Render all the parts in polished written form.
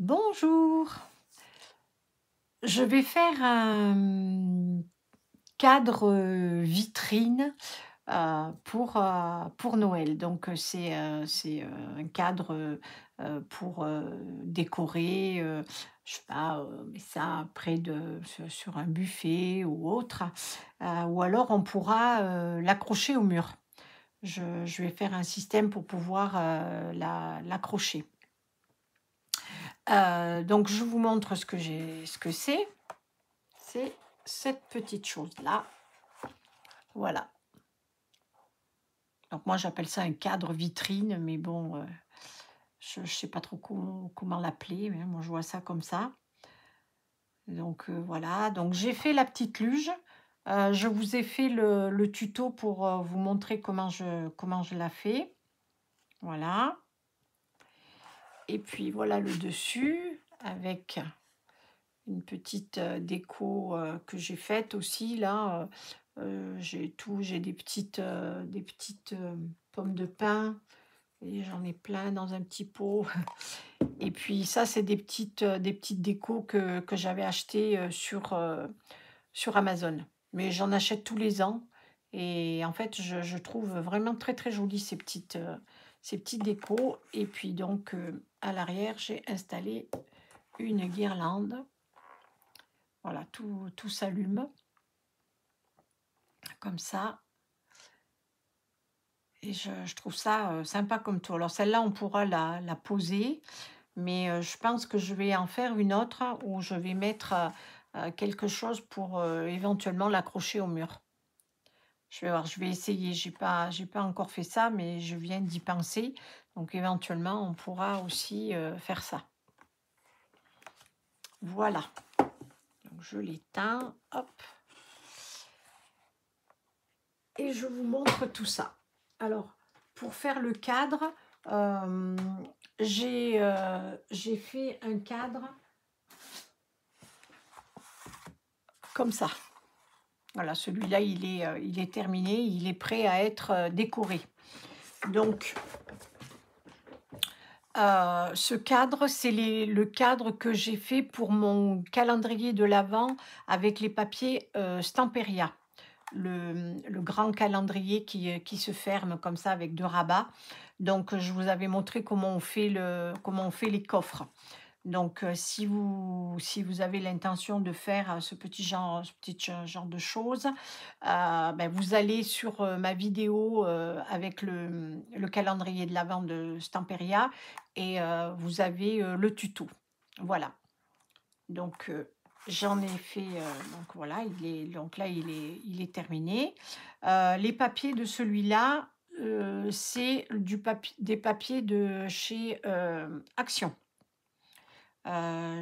Bonjour, je vais faire un cadre vitrine pour Noël. Donc, c'est un cadre pour décorer, je sais pas, mais ça près sur un buffet ou autre. Ou alors, on pourra l'accrocher au mur. Je vais faire un système pour pouvoir l'accrocher. Donc, je vous montre ce que c'est. C'est cette petite chose-là. Voilà. Donc moi, j'appelle ça un cadre vitrine, mais bon, je ne sais pas trop comment l'appeler, mais moi, je vois ça comme ça. Donc voilà, donc j'ai fait la petite luge. Je vous ai fait le tuto pour vous montrer comment je la fais. Voilà. Et puis voilà le dessus avec une petite déco que j'ai faite aussi là. J'ai des petites pommes de pin et j'en ai plein dans un petit pot. Et puis ça, c'est des petites décos que j'avais achetées sur Amazon. Mais j'en achète tous les ans. Et en fait, je trouve vraiment très très jolies ces petites décos. Et puis donc, à l'arrière, j'ai installé une guirlande. Voilà, tout s'allume comme ça. Et je trouve ça sympa comme tout. Alors celle-là, on pourra la poser, mais je pense que je vais en faire une autre où je vais mettre quelque chose pour éventuellement l'accrocher au mur. Je vais voir, je vais essayer. J'ai pas encore fait ça, mais je viens d'y penser. Donc éventuellement, on pourra aussi faire ça. Voilà. Donc je l'éteins, hop. Et je vous montre tout ça. Alors, pour faire le cadre, euh, j'ai fait un cadre comme ça. Voilà, celui-là, il est terminé, il est prêt à être décoré. Donc, ce cadre, c'est le cadre que j'ai fait pour mon calendrier de l'Avent avec les papiers Stamperia. Le grand calendrier qui se ferme comme ça avec 2 rabats. Donc, je vous avais montré comment on fait les coffres. Donc, si vous avez l'intention de faire ce petit genre de choses, ben, vous allez sur ma vidéo avec le calendrier de l'Avent de Stamperia et vous avez le tuto. Voilà. Donc, j'en ai fait, donc voilà, donc là, il est terminé. Les papiers de celui-là, c'est des papiers de chez Action.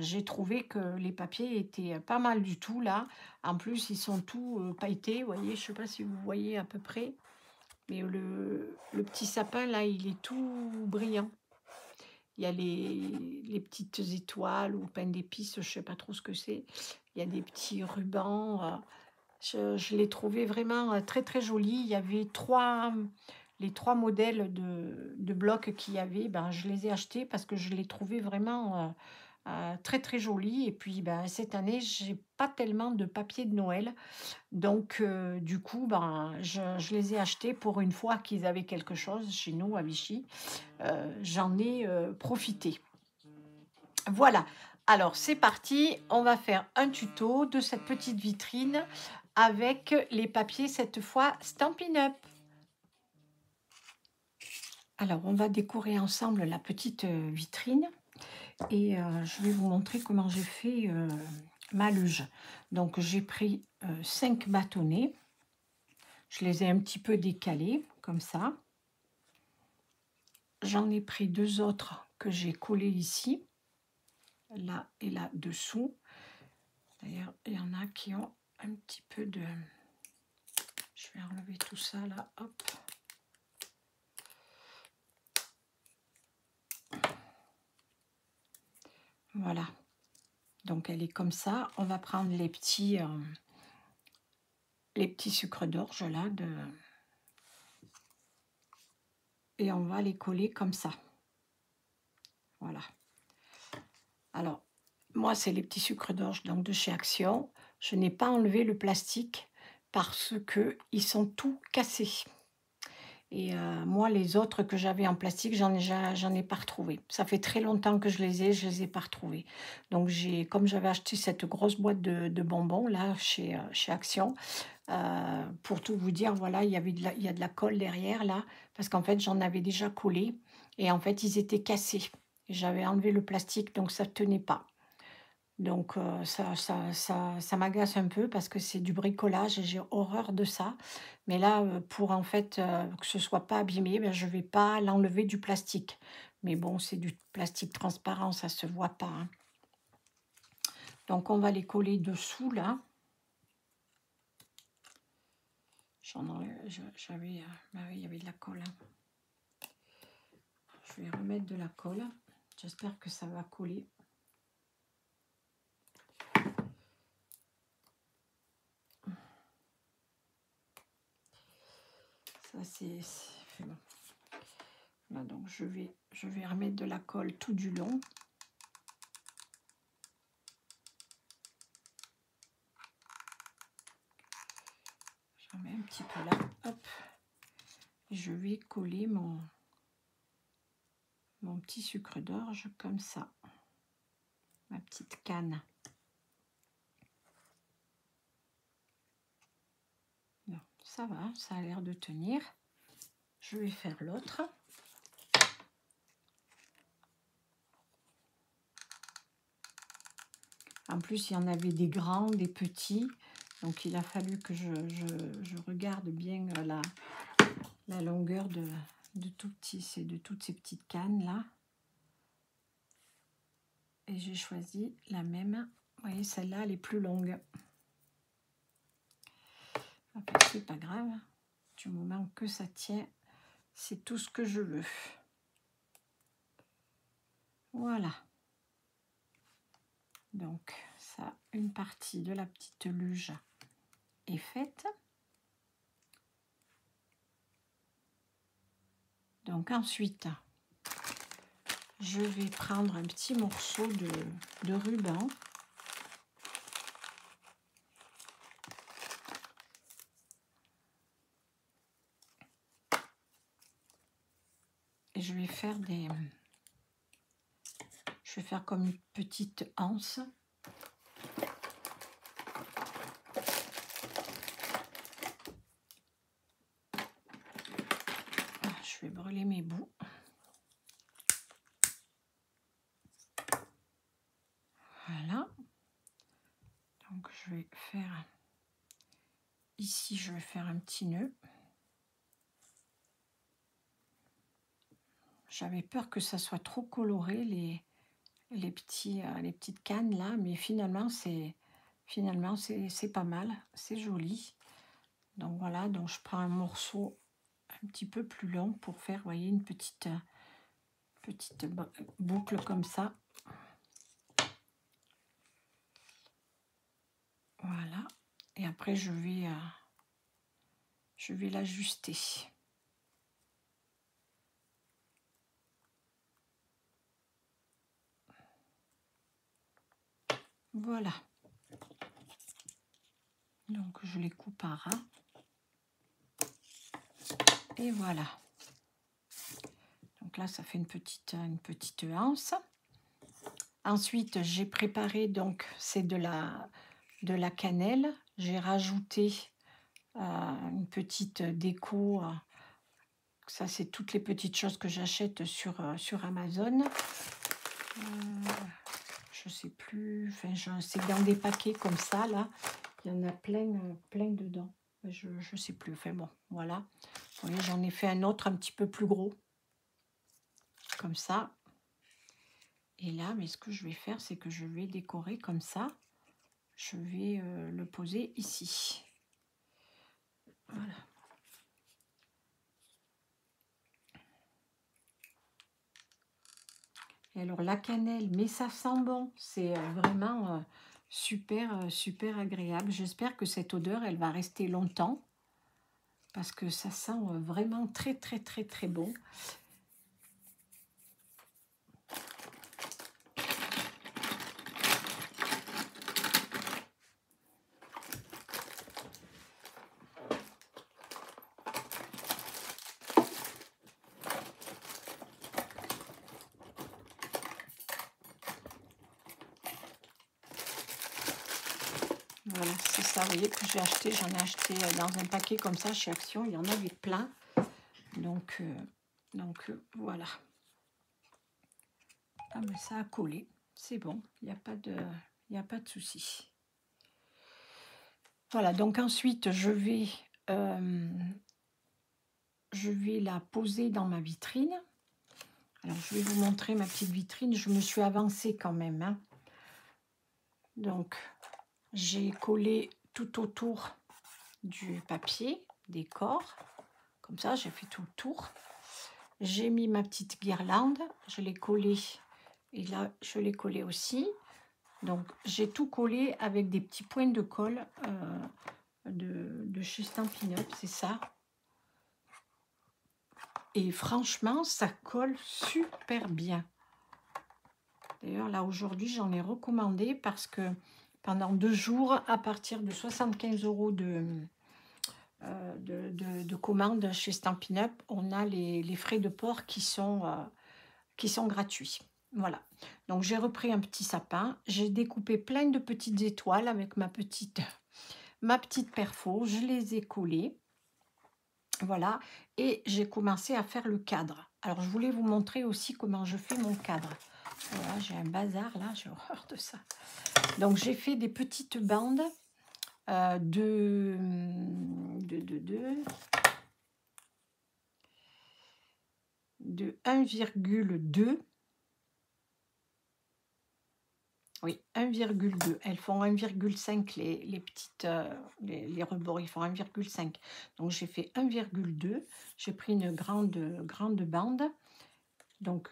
J'ai trouvé que les papiers étaient pas mal du tout là. En plus, ils sont tous pailletés, vous voyez, je sais pas si vous voyez à peu près, mais le petit sapin là, il est tout brillant. Il y a les petites étoiles ou pain d'épices, je sais pas trop ce que c'est. Il y a des petits rubans. Je l'ai trouvé vraiment très très joli. Il y avait les 3 modèles de blocs qu'il y avait. Ben, je les ai achetés parce que je les trouvais vraiment très très jolis. Et puis ben, cette année, j'ai pas tellement de papier de Noël. Donc du coup, ben, je les ai achetés pour une fois qu'ils avaient quelque chose chez nous à Vichy. J'en ai profité. Voilà, alors c'est parti, on va faire un tuto de cette petite vitrine avec les papiers cette fois Stampin' Up. Alors on va décorer ensemble la petite vitrine et je vais vous montrer comment j'ai fait ma luge. Donc j'ai pris 5 bâtonnets, je les ai un petit peu décalés comme ça. J'en ai pris 2 autres que j'ai collés ici, là et là dessous. D'ailleurs, il y en a qui ont un petit peu de... Je vais enlever tout ça là, hop. Voilà. Donc elle est comme ça. On va prendre les petits sucres d'orge là et on va les coller comme ça. Voilà. Alors, moi, c'est les petits sucres d'orge donc de chez Action. Je n'ai pas enlevé le plastique parce que ils sont tout cassés. Et moi, les autres que j'avais en plastique, j'en ai pas retrouvé. Ça fait très longtemps que je les ai pas retrouvés. Donc, comme j'avais acheté cette grosse boîte de bonbons, là, chez Action, pour tout vous dire, voilà, il y a de la colle derrière, là, parce qu'en fait, j'en avais déjà collé. Et en fait, ils étaient cassés. J'avais enlevé le plastique, donc ça tenait pas. Donc ça m'agace un peu parce que c'est du bricolage et j'ai horreur de ça. Mais là, pour en fait, que ce soit pas abîmé, ben, je vais pas l'enlever du plastique. Mais bon, c'est du plastique transparent, ça se voit pas, hein. Donc on va les coller dessous là. J'avais, bah oui, il y avait de la colle, hein. Je vais remettre de la colle. J'espère que ça va coller. Ça c'est bon. Là, donc je vais remettre de la colle tout du long. Je remets un petit peu là, hop. Et je vais coller mon petit sucre d'orge comme ça. Ma petite canne. Non, ça va, ça a l'air de tenir. Je vais faire l'autre. En plus, il y en avait des grands, des petits. Donc, il a fallu que je regarde bien la longueur de toutes ces petites cannes-là. Et j'ai choisi la même. Vous voyez, celle-là, elle est plus longue. Enfin, c'est pas grave. Du moment que ça tient, c'est tout ce que je veux. Voilà. Donc, ça, une partie de la petite luge est faite. Donc ensuite, je vais prendre un petit morceau de ruban. Et je vais faire comme une petite anse. Je vais brûler mes bouts. Voilà. Donc je vais faire ici, je vais faire un petit nœud. J'avais peur que ça soit trop coloré les petites cannes là, mais finalement c'est pas mal, c'est joli. Donc voilà, donc je prends un morceau un petit peu plus long pour faire, voyez, une petite boucle comme ça. Voilà. Et après je vais l'ajuster. Voilà. Donc je les coupe à ras. Et voilà. Donc là, ça fait une petite anse. Ensuite, j'ai préparé, donc c'est de la cannelle. J'ai rajouté une petite déco. Ça, c'est toutes les petites choses que j'achète sur Amazon. Je sais plus. Enfin, c'est dans des paquets comme ça, là. Il y en a plein dedans. Je sais plus. Enfin bon, voilà. Vous voyez, j'en ai fait un autre un petit peu plus gros. Comme ça. Et là, mais ce que je vais faire, c'est que je vais décorer comme ça. Je vais le poser ici. Voilà. Et alors, la cannelle, mais ça sent bon. C'est vraiment super agréable. J'espère que cette odeur, elle va rester longtemps. Parce que ça sent vraiment très bon. ça, vous voyez, que j'ai acheté. J'en ai acheté dans un paquet comme ça chez Action. Il y en avait plein. Donc voilà. Ah, mais ça a collé. C'est bon. Il n'y a pas de souci. Voilà. Donc ensuite, je vais la poser dans ma vitrine. Alors, je vais vous montrer ma petite vitrine. Je me suis avancée quand même, hein. Donc, j'ai collé tout autour du papier décor. Comme ça, j'ai fait tout le tour. J'ai mis ma petite guirlande. Je l'ai collée. Et là, je l'ai collée aussi. Donc, j'ai tout collé avec des petits points de colle de chez Stampin' Up. C'est ça. Et franchement, ça colle super bien. D'ailleurs, là, aujourd'hui, j'en ai recommandé parce que pendant 2 jours, à partir de 75 € de commande chez Stampin' Up, on a les frais de port qui sont gratuits. Voilà. Donc, j'ai repris un petit sapin. J'ai découpé plein de petites étoiles avec ma petite perfo. Je les ai collées. Voilà. Et j'ai commencé à faire le cadre. Alors, je voulais vous montrer aussi comment je fais mon cadre. Voilà, j'ai un bazar là, j'ai horreur de ça. Donc, j'ai fait des petites bandes de 1,2. Oui, 1,2. Elles font 1,5 les petites, les rebords, ils font 1,5. Donc, j'ai fait 1,2. J'ai pris une grande bande. Donc,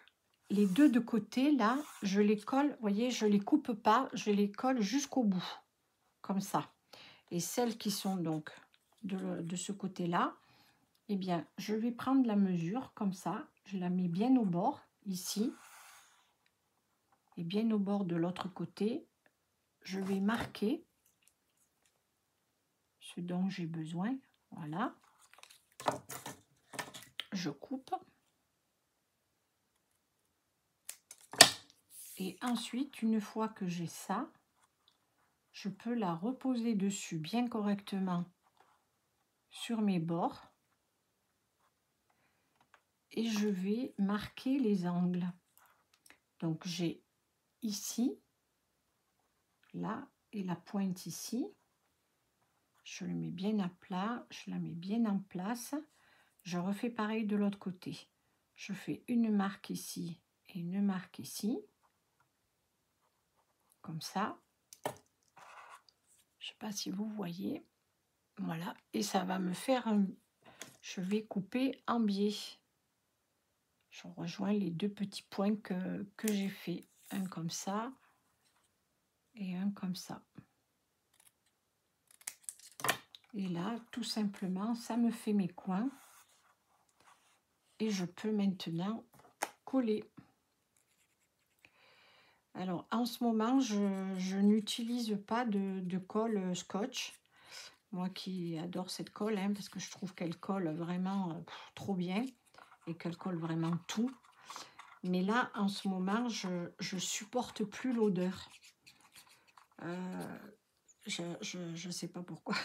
les deux de côté, là, je les colle, vous voyez, je les coupe pas, je les colle jusqu'au bout, comme ça. Et celles qui sont donc de ce côté-là, eh bien, je vais prendre la mesure, comme ça, je la mets bien au bord, ici, et bien au bord de l'autre côté. Je vais marquer ce dont j'ai besoin, voilà. Je coupe. Et ensuite, une fois que j'ai ça, je peux la reposer dessus bien correctement sur mes bords. Et je vais marquer les angles. Donc, j'ai ici, là, et la pointe ici. Je le mets bien à plat, je la mets bien en place. Je refais pareil de l'autre côté. Je fais une marque ici et une marque ici. Comme ça. Je ne sais pas si vous voyez. Voilà. Et ça va me faire un... Je vais couper en biais. Je rejoins les deux petits points que j'ai fait. Un comme ça et un comme ça. Et là, tout simplement, ça me fait mes coins. Et je peux maintenant coller. Alors, en ce moment, je n'utilise pas de colle scotch. Moi qui adore cette colle, hein, parce que je trouve qu'elle colle vraiment trop bien. Et qu'elle colle vraiment tout. Mais là, en ce moment, je supporte plus l'odeur. Je sais pas pourquoi.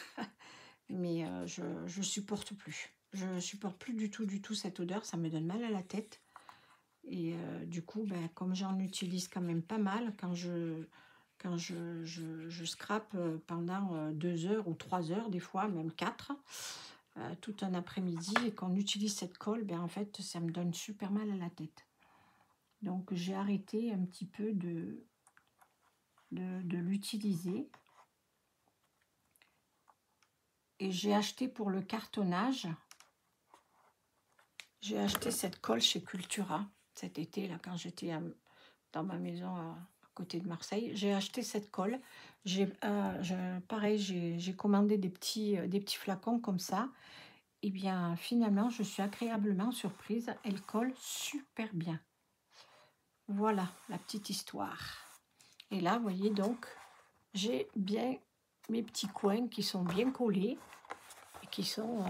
Mais je supporte plus. Je supporte plus du tout cette odeur. Ça me donne mal à la tête. Et du coup, ben, comme j'en utilise quand même pas mal, quand je scrape pendant 2 heures ou 3 heures, des fois même 4, tout un après-midi, et qu'on utilise cette colle, ben, en fait, ça me donne super mal à la tête. Donc, j'ai arrêté un petit peu de l'utiliser. Et j'ai acheté pour le cartonnage, j'ai acheté cette colle chez Cultura cet été, là, quand j'étais dans ma maison à côté de Marseille. J'ai acheté cette colle. Pareil, j'ai commandé des petits flacons comme ça. Et bien, finalement, je suis agréablement surprise. Elle colle super bien. Voilà la petite histoire. Et là, vous voyez donc, j'ai bien mes petits coins qui sont bien collés et qui sont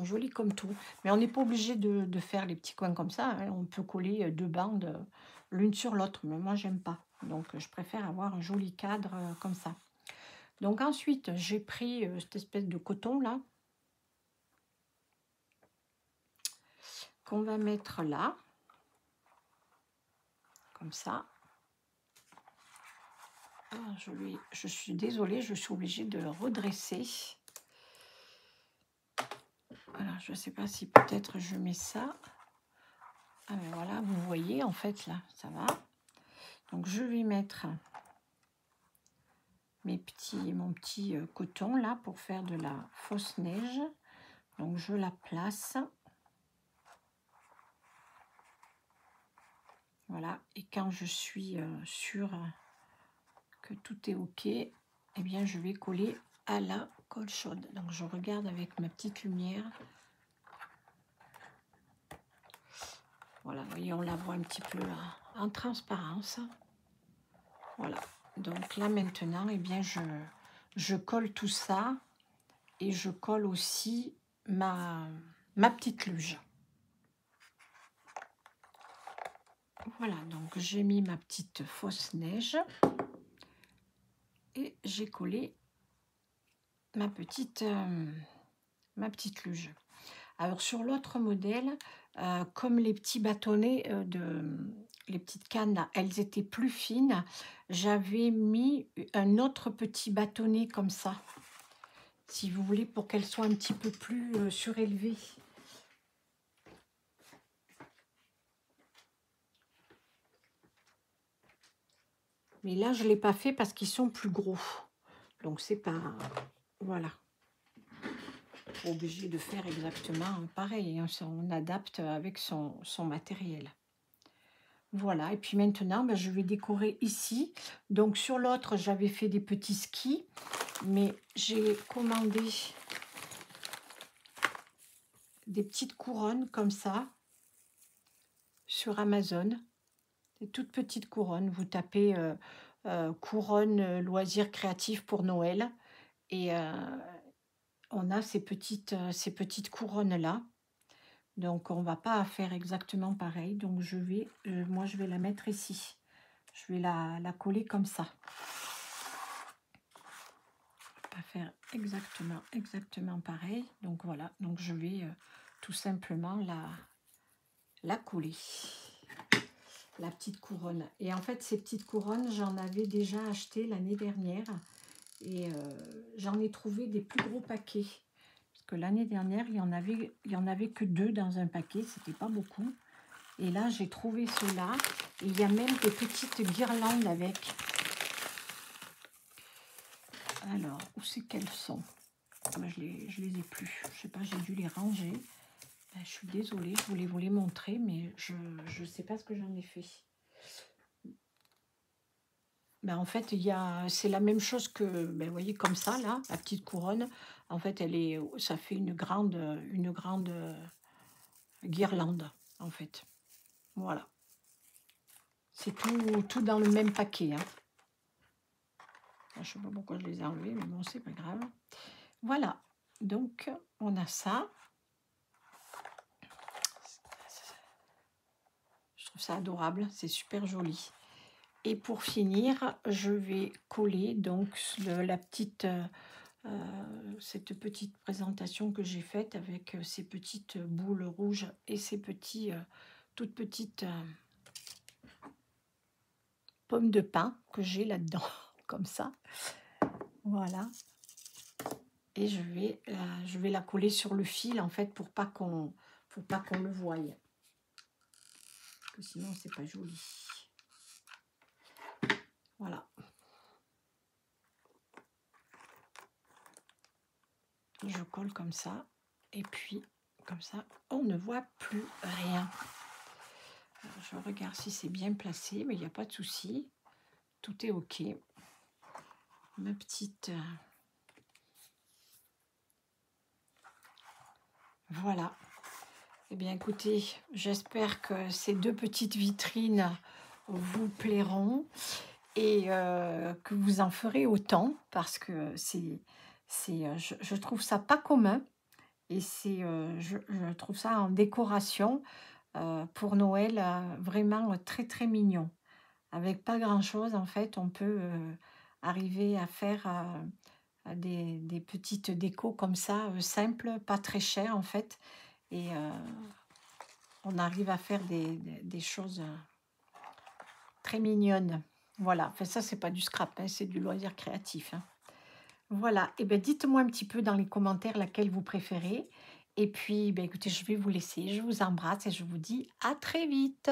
jolis comme tout. Mais on n'est pas obligé de faire les petits coins comme ça, hein. On peut coller 2 bandes l'une sur l'autre, mais moi, j'aime pas. Donc, je préfère avoir un joli cadre comme ça. Donc ensuite, j'ai pris cette espèce de coton là, qu'on va mettre là, comme ça. Ah, je suis désolée, je suis obligée de le redresser. Voilà, je ne sais pas si peut-être je mets ça. Ah ben voilà, vous voyez en fait là, ça va. Donc je vais mettre mon petit coton là pour faire de la fausse neige. Donc je la place. Voilà, et quand je suis sûre que tout est ok, eh bien je vais coller à la colle chaude. Donc je regarde avec ma petite lumière. Voilà, vous voyez, on la voit un petit peu en transparence. Voilà, donc là maintenant, eh bien je colle tout ça et je colle aussi ma petite luge. Voilà, donc j'ai mis ma petite fausse neige et j'ai collé ma petite luge. Alors sur l'autre modèle, comme les petits bâtonnets les petites cannes, là, elles étaient plus fines, j'avais mis un autre petit bâtonnet comme ça, si vous voulez, pour qu'elles soient un petit peu plus surélevées. Mais là, je ne l'ai pas fait parce qu'ils sont plus gros. Donc, c'est pas... Voilà. Obligé de faire exactement pareil. Hein. On adapte avec son matériel. Voilà. Et puis maintenant, ben, je vais décorer ici. Donc, sur l'autre, j'avais fait des petits skis. Mais j'ai commandé des petites couronnes comme ça sur Amazon. Des toutes petites couronnes. Vous tapez couronne loisirs créatifs pour Noël. Et on a ces petites couronnes là. Donc on va pas faire exactement pareil. Donc moi je vais la mettre ici. Je vais la coller comme ça. Pas faire exactement pareil. Donc voilà. Donc je vais tout simplement la coller. La petite couronne. Et en fait ces petites couronnes, j'en avais déjà acheté l'année dernière. Et j'en ai trouvé des plus gros paquets. Parce que l'année dernière, il y en avait que 2 dans un paquet. C'était pas beaucoup. Et là, j'ai trouvé ceux-là. Et il y a même des petites guirlandes avec. Alors, où c'est qu'elles sont? Moi, je les ai plus. Je sais pas, j'ai dû les ranger. Ben, je suis désolée, je voulais vous les montrer, mais je ne sais pas ce que j'en ai fait. Ben, en fait, c'est la même chose que, ben, vous voyez, comme ça, là, la petite couronne. En fait, ça fait une grande guirlande, en fait. Voilà. C'est tout dans le même paquet. Hein. Je ne sais pas pourquoi je les ai enlevés, mais bon, c'est pas grave. Voilà. Donc, on a ça. Je trouve ça adorable. C'est super joli. Et pour finir, je vais coller donc cette petite présentation que j'ai faite avec ces petites boules rouges et ces toutes petites pommes de pin que j'ai là-dedans, comme ça. Voilà. Et je vais la coller sur le fil, en fait, pour pas qu'on le voie. Parce que sinon, c'est pas joli. Voilà. Je colle comme ça. Et puis, comme ça, on ne voit plus rien. Alors, je regarde si c'est bien placé, mais il n'y a pas de souci. Tout est OK. Ma petite... Voilà. Eh bien, écoutez, j'espère que ces 2 petites vitrines vous plairont et que vous en ferez autant parce que je trouve ça pas commun et je trouve ça en décoration pour Noël vraiment très très mignon. Avec pas grand chose, en fait, on peut arriver à faire des petites décos comme ça, simples, pas très chères en fait. Et on arrive à faire des choses très mignonnes. Voilà, enfin ça c'est pas du scrap, hein, c'est du loisir créatif, hein. Voilà, et ben dites-moi un petit peu dans les commentaires laquelle vous préférez. Et puis, ben écoutez, je vais vous laisser. Je vous embrasse et je vous dis à très vite.